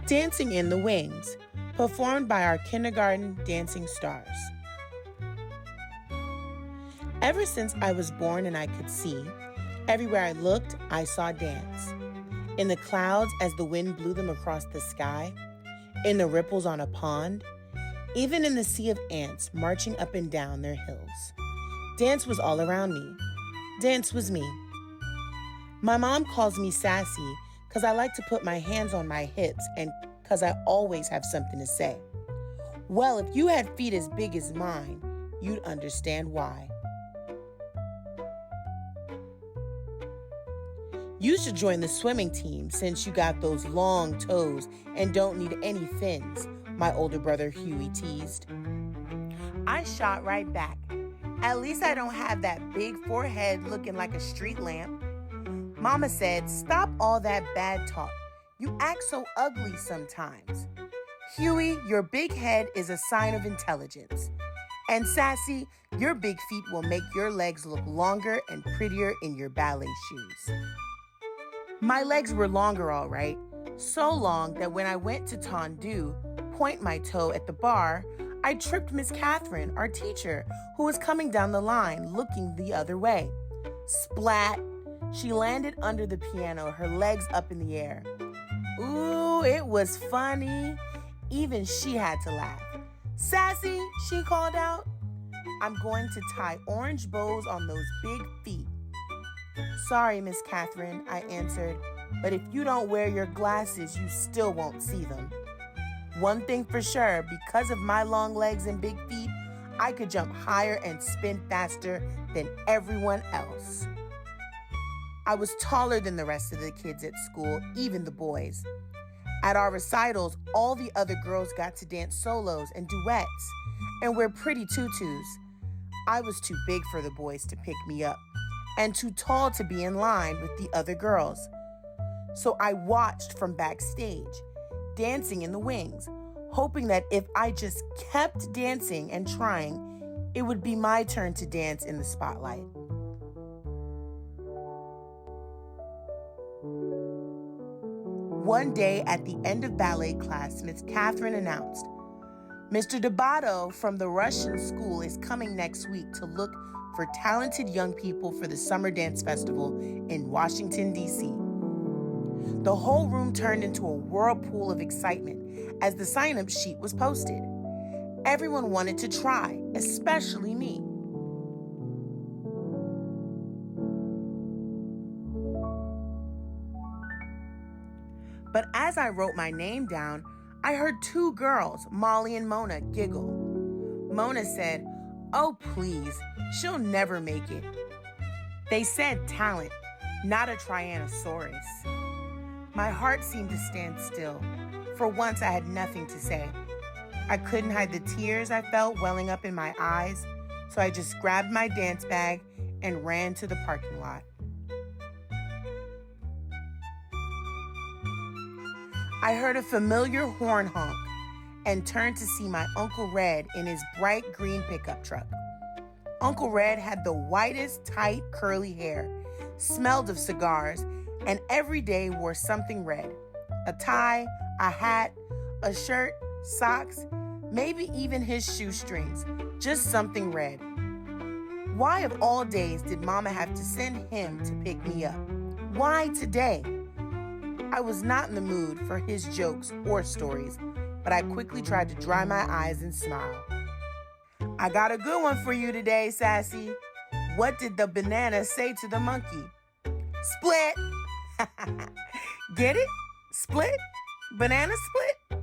Dancing in the Wings, performed by our kindergarten dancing stars. Ever since I was born and I could see, everywhere I looked, I saw dance. In the clouds as the wind blew them across the sky, in the ripples on a pond, even in the sea of ants marching up and down their hills. Dance was all around me. Dance was me. My mom calls me sassy because I like to put my hands on my hips and because I always have something to say. Well, if you had feet as big as mine, you'd understand why. You should join the swimming team since you got those long toes and don't need any fins, my older brother Huey teased. I shot right back. At least I don't have that big forehead looking like a street lamp. Mama said, stop all that bad talk. You act so ugly sometimes. Huey, your big head is a sign of intelligence. And Sassy, your big feet will make your legs look longer and prettier in your ballet shoes. My legs were longer, all right. So long that when I went to Tondu, point my toe at the bar, I tripped Miss Catherine, our teacher, who was coming down the line looking the other way. Splat! She landed under the piano, her legs up in the air. Ooh, it was funny. Even she had to laugh. Sassy, she called out. I'm going to tie orange bows on those big feet. Sorry, Miss Catherine, I answered, but if you don't wear your glasses, you still won't see them. One thing for sure, because of my long legs and big feet, I could jump higher and spin faster than everyone else. I was taller than the rest of the kids at school, even the boys. At our recitals, all the other girls got to dance solos and duets and wear pretty tutus. I was too big for the boys to pick me up and too tall to be in line with the other girls. So I watched from backstage, dancing in the wings, hoping that if I just kept dancing and trying, it would be my turn to dance in the spotlight. One day at the end of ballet class, Miss Catherine announced, Mr. Debato from the Russian school is coming next week to look for talented young people for the Summer Dance Festival in Washington, D.C. The whole room turned into a whirlpool of excitement as the sign-up sheet was posted. Everyone wanted to try, especially me. But as I wrote my name down, I heard two girls, Molly and Mona, giggle. Mona said, "Oh, please, she'll never make it." They said talent, not a Tyrannosaurus. My heart seemed to stand still. For once, I had nothing to say. I couldn't hide the tears I felt welling up in my eyes, so I just grabbed my dance bag and ran to the parking lot. I heard a familiar horn honk and turned to see my Uncle Red in his bright green pickup truck. Uncle Red had the whitest, tight, curly hair, smelled of cigars, and every day wore something red. A tie, a hat, a shirt, socks, maybe even his shoestrings, just something red. Why of all days did Mama have to send him to pick me up? Why today? I was not in the mood for his jokes or stories, but I quickly tried to dry my eyes and smile. I got a good one for you today, Sassy. What did the banana say to the monkey? Split! Get it? Split? Banana split?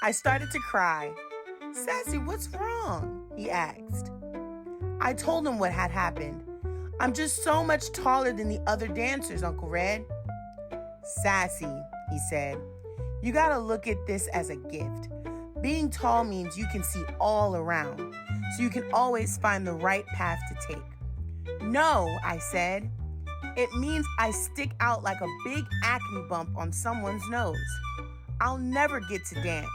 I started to cry. Sassy, what's wrong? He asked. I told him what had happened. I'm just so much taller than the other dancers, Uncle Red. Sassy, he said, you gotta look at this as a gift. Being tall means you can see all around, so you can always find the right path to take. No, I said. It means I stick out like a big acne bump on someone's nose. I'll never get to dance.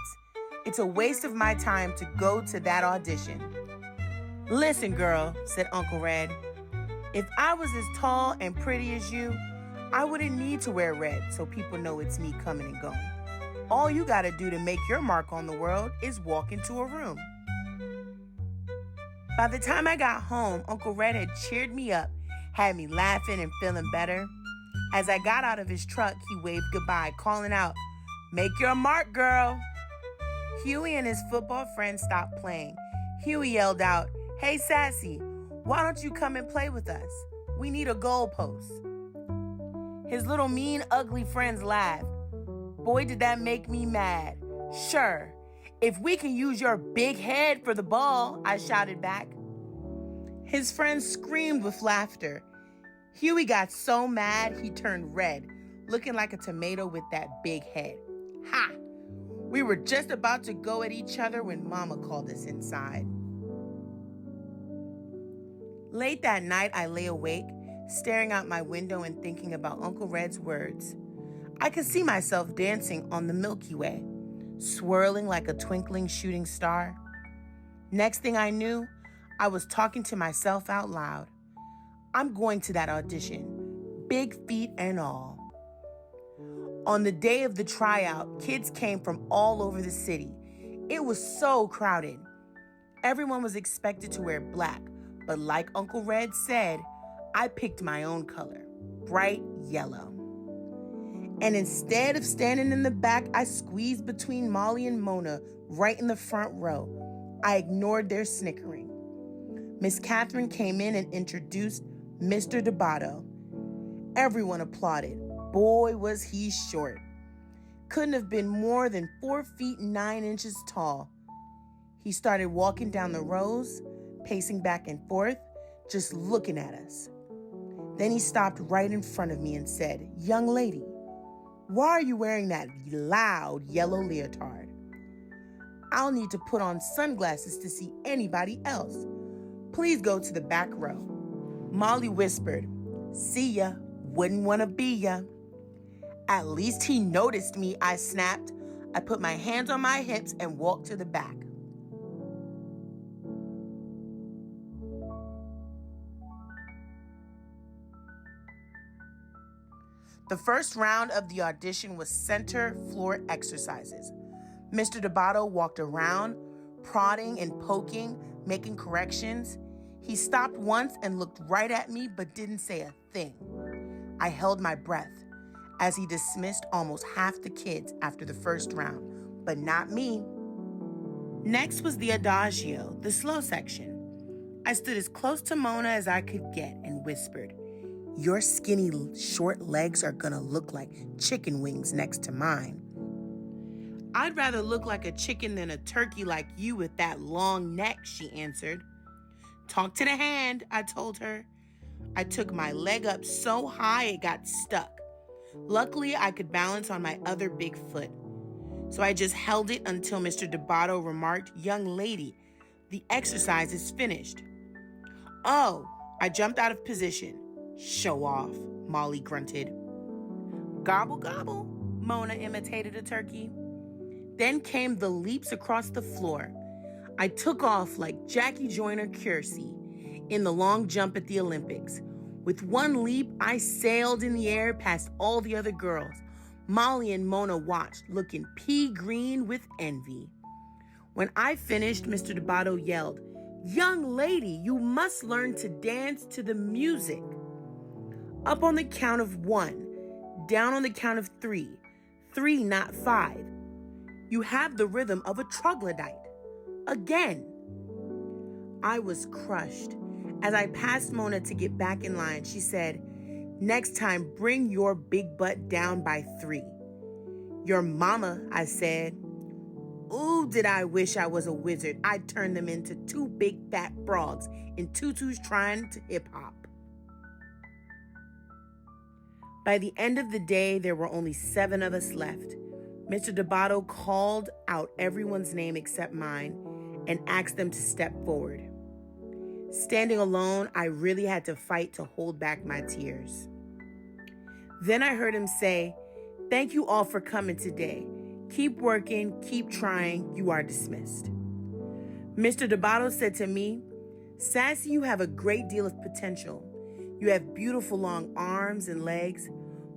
It's a waste of my time to go to that audition. Listen, girl, said Uncle Red. If I was as tall and pretty as you, I wouldn't need to wear red so people know it's me coming and going. All you gotta do to make your mark on the world is walk into a room. By the time I got home, Uncle Red had cheered me up, had me laughing and feeling better. As I got out of his truck, he waved goodbye, calling out, "Make your mark, girl." Huey and his football friends stopped playing. Huey yelled out, "Hey, Sassy, why don't you come and play with us? We need a goalpost." His little mean, ugly friends laughed. Boy, did that make me mad. "Sure, if we can use your big head for the ball," I shouted back. His friends screamed with laughter. Huey got so mad he turned red, looking like a tomato with that big head. Ha! We were just about to go at each other when Mama called us inside. Late that night, I lay awake, staring out my window and thinking about Uncle Red's words. I could see myself dancing on the Milky Way, swirling like a twinkling shooting star. Next thing I knew, I was talking to myself out loud. I'm going to that audition, big feet and all. On the day of the tryout, kids came from all over the city. It was so crowded. Everyone was expected to wear black, but like Uncle Red said, I picked my own color, bright yellow. And instead of standing in the back, I squeezed between Molly and Mona right in the front row. I ignored their snickering. Miss Catherine came in and introduced Mr. Debato. Everyone applauded. Boy, was he short. Couldn't have been more than 4 feet 9 inches tall. He started walking down the rows, pacing back and forth, just looking at us. Then he stopped right in front of me and said, "Young lady, why are you wearing that loud yellow leotard?" "I'll need to put on sunglasses to see anybody else. Please go to the back row." Molly whispered, "See ya, wouldn't want to be ya." At least he noticed me, I snapped. I put my hands on my hips and walked to the back. The first round of the audition was center floor exercises. Mr. Debato walked around, prodding and poking, making corrections. He stopped once and looked right at me but didn't say a thing. I held my breath as he dismissed almost half the kids after the first round, but not me. Next was the adagio, the slow section. I stood as close to Mona as I could get and whispered, "Your skinny, short legs are gonna look like chicken wings next to mine." "I'd rather look like a chicken than a turkey like you with that long neck," she answered. "Talk to the hand," I told her. I took my leg up so high it got stuck. Luckily, I could balance on my other big foot. So I just held it until Mr. Debato remarked, "Young lady, the exercise is finished." "Oh," I jumped out of position. "Show off," Molly grunted. "Gobble, gobble," Mona imitated a turkey. Then came the leaps across the floor. I took off like Jackie Joyner-Kersee in the long jump at the Olympics. With one leap, I sailed in the air past all the other girls. Molly and Mona watched, looking pea green with envy. When I finished, Mr. Debato yelled, "Young lady, you must learn to dance to the music." Up on the count of 1, down on the count of 3. 3, not 5. You have the rhythm of a troglodyte. Again. I was crushed. As I passed Mona to get back in line, she said, "Next time, bring your big butt down by 3. "Your mama," I said. Ooh, did I wish I was a wizard. I'd turn them into 2 big fat frogs in tutus trying to hip-hop. By the end of the day, there were only 7 of us left. Mr. Debato called out everyone's name except mine and asked them to step forward. Standing alone, I really had to fight to hold back my tears. Then I heard him say, "Thank you all for coming today. Keep working, keep trying, you are dismissed." Mr. Debato said to me, "Sassy, you have a great deal of potential. You have beautiful long arms and legs,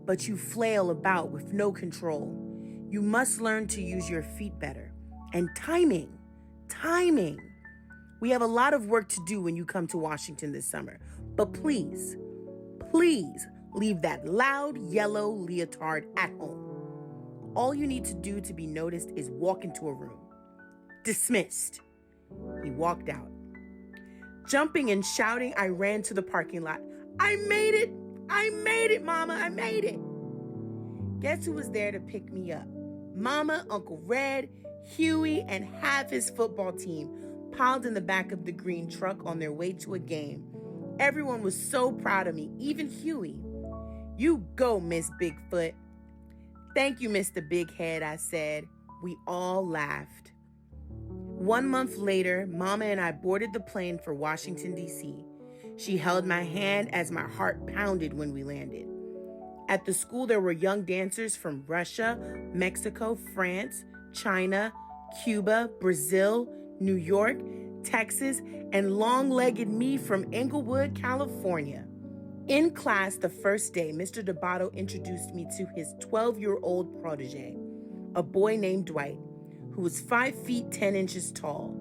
but you flail about with no control. You must learn to use your feet better. And timing. We have a lot of work to do when you come to Washington this summer. But please leave that loud yellow leotard at home. All you need to do to be noticed is walk into a room. Dismissed. He walked out. Jumping and shouting, I ran to the parking lot. I made it, Mama, I made it. Guess who was there to pick me up? Mama, Uncle Red, Huey, and half his football team piled in the back of the green truck on their way to a game. Everyone was so proud of me, even Huey. You go, Miss Bigfoot. Thank you, Mr. Big Head, I said. We all laughed. 1 month later, Mama and I boarded the plane for Washington, D.C. She held my hand as my heart pounded when we landed. At the school, there were young dancers from Russia, Mexico, France, China, Cuba, Brazil, New York, Texas, and long-legged me from Inglewood, California. In class the first day, Mr. Debato introduced me to his 12-year-old protege, a boy named Dwight, who was 5 feet 10 inches tall.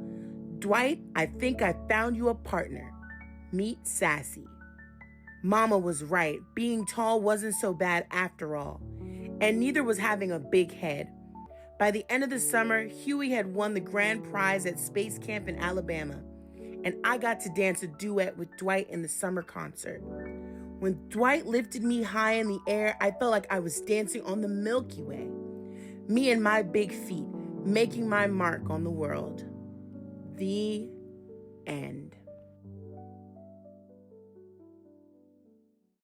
Dwight, I think I found you a partner. Meet Sassy. Mama was right. Being tall wasn't so bad after all. And neither was having a big head. By the end of the summer, Huey had won the grand prize at Space Camp in Alabama, and I got to dance a duet with Dwight in the summer concert. When Dwight lifted me high in the air, I felt like I was dancing on the Milky Way. Me and my big feet, making my mark on the world. The end.